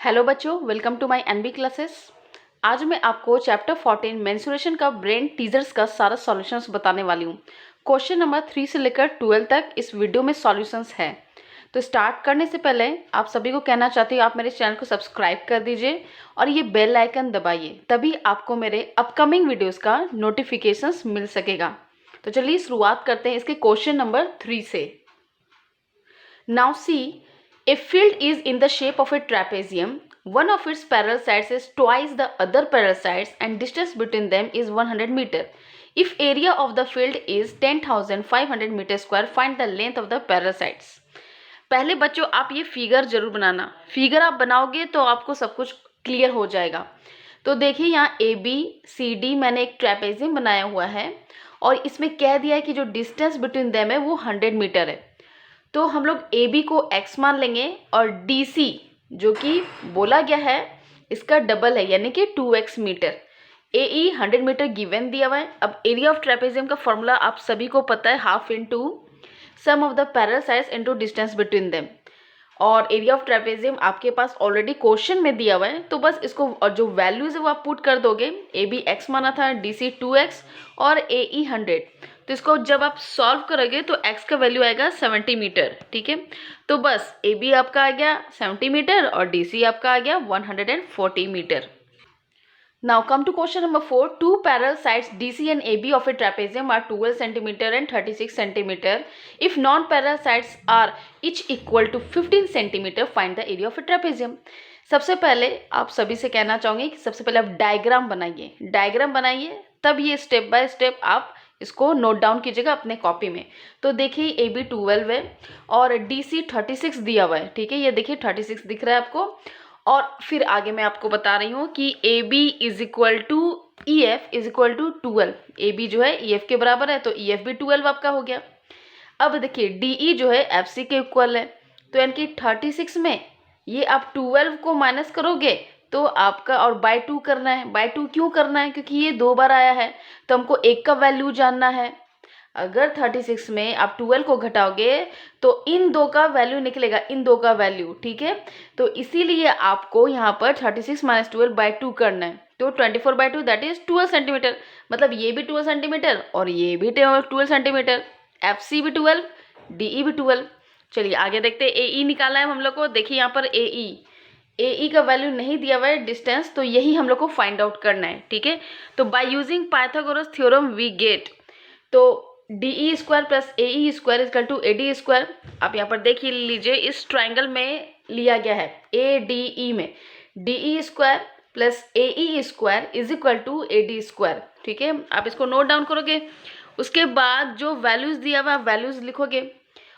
Hello बच्चों, welcome to my NB classes. आज मैं आपको चैप्टर 14 मेंस्ट्रुएशन का ब्रेन टीजर्स का सारा सॉल्यूशंस बताने वाली हूँ। क्वेश्चन नंबर 3 से लेकर 12 तक इस वीडियो में सॉल्यूशंस है। तो स्टार्ट करने से पहले आप सभी को कहना चाहती हूँ, आप मेरे चैनल को सब्सक्राइब कर दीजिए और ये बेल आइकन दबाइए, तभी आपको मेरे अपकमिंग वीडियोज़ का नोटिफिकेशंस मिल सकेगा। तो चलिए शुरुआत करते हैं इसके क्वेश्चन नंबर 3 से। Now see, a field is in the shape of a trapezium. One of its parallel sides is twice the other parallel sides and distance between them is 100 meter. If area of the field is 10,500 meter square, find the length of the parallel sides. पहले बच्चों आप ये figure जरूर बनाना। Figure आप बनाओगे तो आपको सब कुछ क्लियर हो जाएगा। तो देखिए यहाँ ए बी सी डी मैंने एक ट्रेपेजियम बनाया हुआ है और इसमें कह दिया है कि जो डिस्टेंस बिटवीन देम है वो 100 मीटर है। तो हम लोग ए बी को x मान लेंगे और डी सी जो कि बोला गया है इसका डबल है यानी कि 2x मीटर। ए ई 100 मीटर गिवन दिया हुआ है। अब एरिया ऑफ ट्रेपेजियम का फॉर्मूला आप सभी को पता है, half into sum of the parallel sides into distance between them. और एरिया ऑफ ट्रेपेजियम आपके पास ऑलरेडी क्वेश्चन में दिया हुआ है, तो बस इसको और जो वैल्यूज है वो आप पुट कर दोगे। ए बी एक्स माना था, डी सी 2x और ए ई 100। तो इसको जब आप सॉल्व करोगे तो x का वैल्यू आएगा 70 मीटर। ठीक है, तो बस ए बी आपका आ गया 70 मीटर और डी सी आपका आ गया 140 metre. Now come to question number 4. Two parallel sides DC and AB of a trapezium are 12 centimeter and 36 centimeter. If non-parallel sides are each equal to 15 centimeter, find the area of a trapezium. सबसे पहले आप सभी से कहना चाहूँगी कि सबसे पहले आप डायग्राम बनाइए, तब ये स्टेप बाय स्टेप आप इसको नोट डाउन कीजिएगा अपने कॉपी में। तो देखिए ए बी 12 है और डी सी 36 दिया हुआ है। ठीक है, ये देखिए 36 दिख रहा है आपको। और फिर आगे मैं आपको बता रही हूँ कि A B is equal to E F is equal to 12। A B जो है ई एफ के बराबर है, तो ई एफ भी 12 आपका हो गया। अब देखिए डी ई जो है एफ सी के इक्वल है, तो यानी कि 36 में ये आप 12 को माइनस करोगे तो आपका, और बाय 2 करना है। बाय 2 क्यों करना है? क्योंकि ये 2 बार आया है, तो हमको एक का वैल्यू जानना है। अगर 36 में आप 12 को घटाओगे तो इन दो का वैल्यू निकलेगा, इन दो का वैल्यू। ठीक है, तो इसीलिए आपको यहाँ पर 36 माइनस 12 बाई 2 करना है। तो 24 बाई 2 दैट इज 12 सेंटीमीटर। मतलब ये भी 12 सेंटीमीटर और ये भी 12 सेंटीमीटर। एफ सी भी 12, डी ई भी 12। चलिए आगे देखते हैं। ए ई निकाला है हम लोग को। देखिए यहाँ पर ए ई का वैल्यू नहीं दिया हुआ है डिस्टेंस, तो यही हम लोग को फाइंड आउट करना है। ठीक है, तो by using Pythagoras theorem we get, तो D E square plus A E square equal to A D square. आप यहाँ पर देख ही लीजिए, इस ट्राइंगल में लिया गया है ए डी ई में D E square plus A E square is equal to A D square. ठीक है, आप इसको नोट डाउन करोगे। उसके बाद जो वैल्यूज दिया हुआ वैल्यूज लिखोगे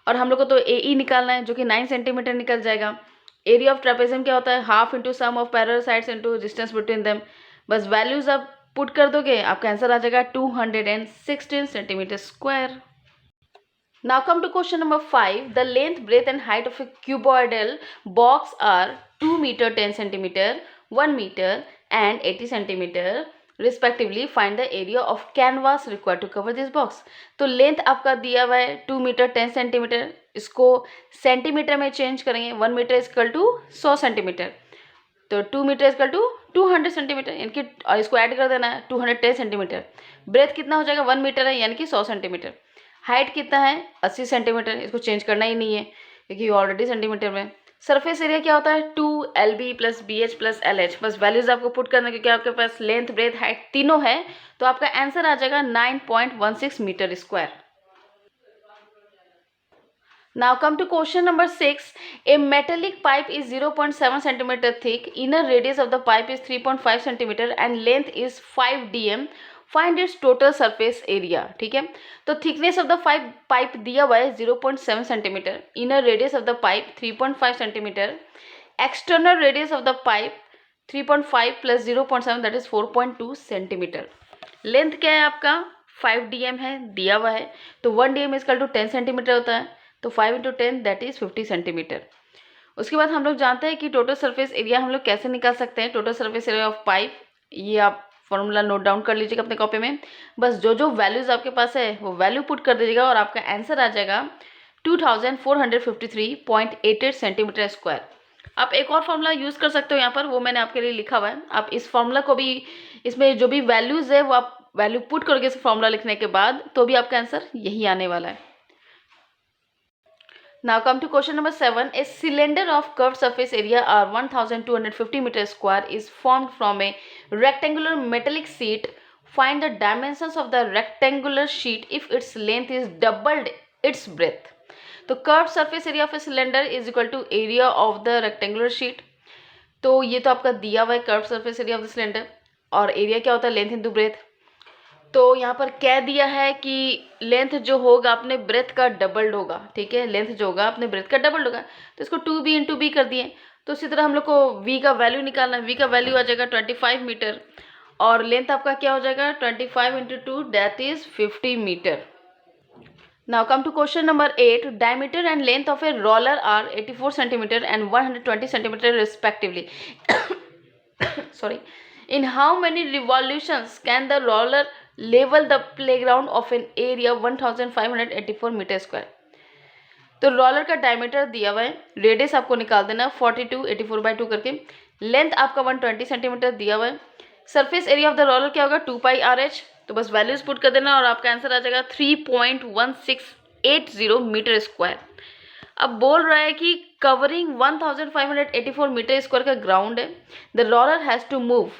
और हम लोग को तो ए ई निकालना है जो कि 9 सेंटीमीटर निकल जाएगा। एरिया ऑफ ट्रेपेजियम क्या होता है? Half into sum of parallel sides into distance between them. बस वैल्यूज आप पुट कर दोगे, आपका आंसर आ जाएगा 216 centimetre square. Now come to question number 5. The length, breadth and height of a cuboidal box are 2 meter 10 centimeter, 1 meter and 80 centimeter respectively. Find the area of canvas required to cover this box. तो length आपका दिया हुआ है 2 metre 10 centimetre, इसको centimetre में change करेंगे। 1 metre equal to 100 centimetre, तो 2 metre equal to 200 centimetre, यानी कि और इसको ऐड कर देना है 210 सेंटीमीटर। ब्रेथ कितना हो जाएगा? 1 मीटर है यानी कि 100 सेंटीमीटर। हाइट कितना है? 80 सेंटीमीटर, इसको चेंज करना ही नहीं है क्योंकि ऑलरेडी सेंटीमीटर में। सरफेस एरिया क्या होता है? 2 L B plus B H plus L H. बस वैल्यूज आपको पुट करना है क्योंकि आपके पास लेंथ, ब्रेथ, हाइट तीनों है, तो आपका आंसर आ जाएगा 9.16 metre square. Now come to question number 6. A metallic pipe is 0.7 centimeter thick. Inner radius of the pipe is 3.5 centimeter and length is 5 dm. Find its total surface area. ठीक है, तो thickness of the pipe दिया हुआ है 0.7 centimeter. Inner radius of the pipe 3.5 centimeter. External radius of the pipe 3.5 plus 0.7 that is 4.2 centimeter. Length क्या है आपका? 5 dm है, दिया हुआ है, तो 1 dm इक्वल टू 10 सेंटीमीटर होता है, तो 5 इंटू 10 दैट इज 50 सेंटीमीटर। उसके बाद हम लोग जानते हैं कि टोटल सरफेस एरिया हम लोग कैसे निकाल सकते हैं। Total surface area of pipe, ये आप फॉर्मूला नोट डाउन कर लीजिएगा अपने कॉपी में। बस जो जो वैल्यूज आपके पास है वो वैल्यू पुट कर दीजिएगा और आपका आंसर आ जाएगा 2453.88 सेंटीमीटर स्क्वायर। आप एक और फॉर्मूला यूज़ कर सकते हो यहाँ पर, वो मैंने आपके लिए लिखा हुआ है। आप इस फॉर्मूला को भी, इसमें जो भी वैल्यूज़ है वो आप वैल्यू पुट करोगे इस फॉर्मूला लिखने के बाद, तो भी आपका आंसर यही आने वाला है। Now come to question number 7. A cylinder of curved surface area are 1250 meter square is formed from a rectangular metallic sheet. Find the dimensions of the rectangular sheet if its length is doubled its breadth. तो curved surface area of a cylinder is equal to area of the rectangular sheet. तो ये तो आपका दिया हुआ है curved surface area of the cylinder, और area क्या होता है, लेंथ इंटू ब्रेथ। तो यहाँ पर कह दिया है कि लेंथ जो होगा अपने ब्रेथ का डबल्ड होगा, ठीक है, लेंथ जो होगा अपने ब्रेथ का डबल्ड होगा, तो इसको 2b इंटू बी कर दिए। तो इसी तरह हम लोग को v का वैल्यू निकालना है। v का वैल्यू आ जाएगा 25 मीटर, और लेंथ आपका क्या हो जाएगा 25 into 2 that is 50 metre. Now come to question number 8. Diameter and length of a roller are 84 centimeter and 120 centimeter respectively. Sorry. In how many revolutions can the roller level the playground of an area 1584 metre square? तो roller का diameter दिया हुआ है, radius आपको निकाल देना 42 84/2 करके, length आपका 120 सेंटीमीटर दिया हुआ है, surface area of the roller क्या होगा 2πRh। तो बस वैल्यूज पुट कर देना और आपका आंसर आ जाएगा 3.1680 मीटर स्क्वायर। अब बोल रहा है कि कवरिंग 1584 मीटर स्क्वायर का ग्राउंड है, the roller has to move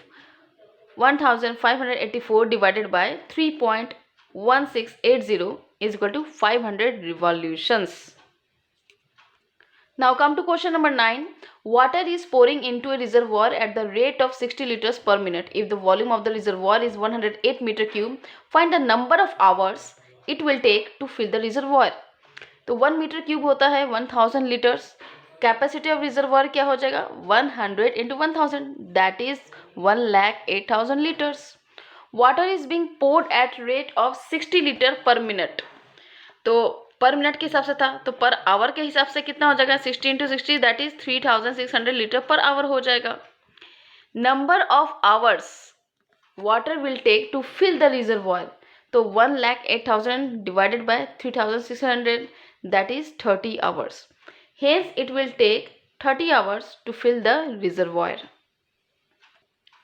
1584 divided by 3.1680 is equal to 500 revolutions. Now come to question number 9. Water is pouring into a reservoir at the rate of 60 liters per minute. If the volume of the reservoir is 108 meter cube, find the number of hours it will take to fill the reservoir. तो 1 metre cube होता है 1000 litres, capacity of reservoir क्या हो जाएगा 100 into 1000 that is 1,08,000 litres. Water is being poured at rate of 60 litre per minute. तो per minute के हिसाब से था, तो पर आवर के हिसाब से कितना हो जाएगा 60 into 60 that is 3600 litre per hour हो जाएगा। Number of hours water will take to fill the reservoir, तो 1,08,000 divided by 3600 that is 30 hours. Hence it will take 30 hours to fill the reservoir.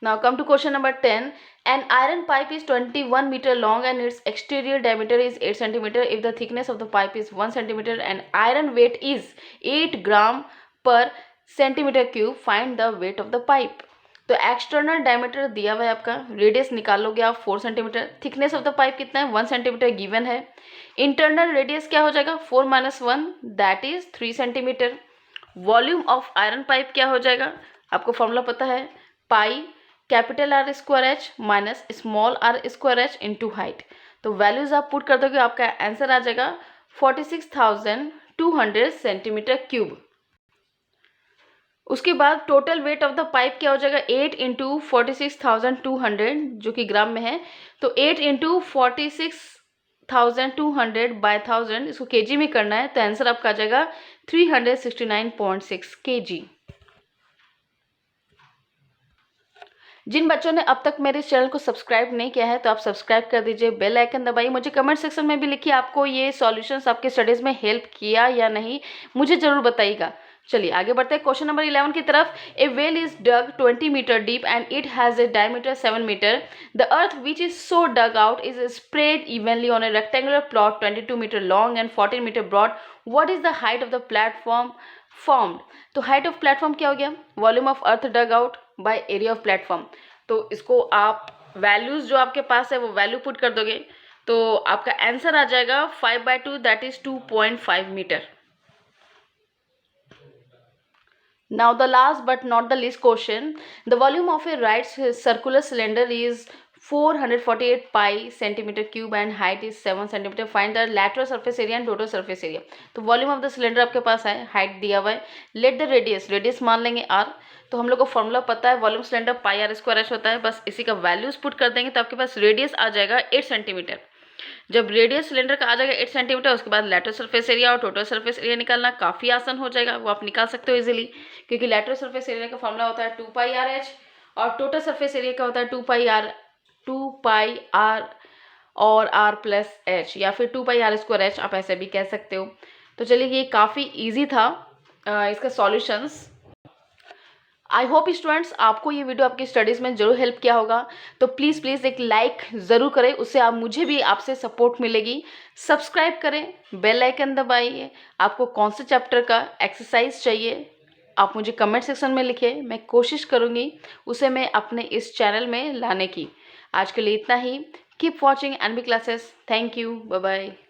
Now come to question number 10. An iron pipe is 21 meter long and its exterior diameter is 8 centimeter. If the thickness of the pipe is 1 centimeter and iron weight is 8 gram per centimeter cube, find the weight of the pipe. तो external diameter दिया हुआ है आपका, radius निकालोगे आप 4 centimetre, thickness of the pipe कितना है 1 centimetre given है, इंटरनल रेडियस क्या हो जाएगा 4 - 1 that is 3 centimetre. Volume of iron pipe क्या हो जाएगा, आपको फॉर्मूला पता है, pi capital R square H minus small R square H into height. तो वैल्यूज आप पुट कर दोगे आपका आंसर आ जाएगा 46,200 सेंटीमीटर क्यूब। उसके बाद total weight of the pipe क्या हो जाएगा 8 इंटू 46,200 जो कि ग्राम में है, तो 8 इंटू 46,200 बाय 1000 इसको केजी में करना है, तो आंसर आपका आ जाएगा 369.6 केजी। जिन बच्चों ने अब तक मेरे चैनल को सब्सक्राइब नहीं किया है तो आप सब्सक्राइब कर दीजिए, बेल आइकन दबाइए, मुझे कमेंट सेक्शन में भी लिखिए आपको ये सॉल्यूशंस आपके स्टडीज़ में हेल्प किया या नहीं, मुझे ज़रूर बताइएगा। चलिए आगे बढ़ते हैं क्वेश्चन नंबर 11 की तरफ। A well is dug 20 metre deep and it has a diameter 7 metre. The earth which is so dug out is spread evenly on a rectangular plot 22 metre long and 14 metre broad. What is the height of the platform formed? तो height of platform क्या हो गया, volume of earth dug out by area of platform. तो इसको आप values जो आपके पास है वो वैल्यू पुट कर दोगे तो आपका आंसर आ जाएगा 5/2 that is 2.5 metre. Now the last but not the least question. The volume of a right circular cylinder is 448 pi centimeter cube and height is 7 centimeter. Find the lateral surface area and total surface area. तो volume of the cylinder आपके पास है, height दिया हुआ है, let the radius, radius मान लेंगे r। तो हम लोग को फॉर्मूला पता है, volume cylinder pi R square H होता है, बस इसी का वैल्यूज पुट कर देंगे तो आपके पास रेडियस आ जाएगा 8 सेंटीमीटर। जब रेडियस सिलेंडर का आ जाएगा 8 सेंटीमीटर, उसके बाद लेटरल सरफेस एरिया और टोटल सरफेस एरिया निकालना काफ़ी आसान हो जाएगा, वो आप निकाल सकते हो इजीली, क्योंकि लेटरल सरफेस एरिया का फॉर्मूला होता है 2πRh और टोटल सरफेस एरिया का होता है 2πr और r+h या फिर 2πr²h, आप ऐसे भी कह सकते हो। तो चलिए ये काफ़ी ईजी था इसका सॉल्यूशंस। आई होप स्टूडेंट्स आपको ये वीडियो आपकी स्टडीज़ में ज़रूर हेल्प किया होगा। तो प्लीज़ एक लाइक ज़रूर करें, उससे आप मुझे भी आपसे सपोर्ट मिलेगी। सब्सक्राइब करें, बेल आइकन दबाइए। आपको कौन से चैप्टर का एक्सरसाइज चाहिए आप मुझे कमेंट सेक्शन में लिखें, मैं कोशिश करूँगी उसे मैं अपने इस चैनल में लाने की। आज के लिए इतना ही। Keep watching NB classes. Thank you, bye bye.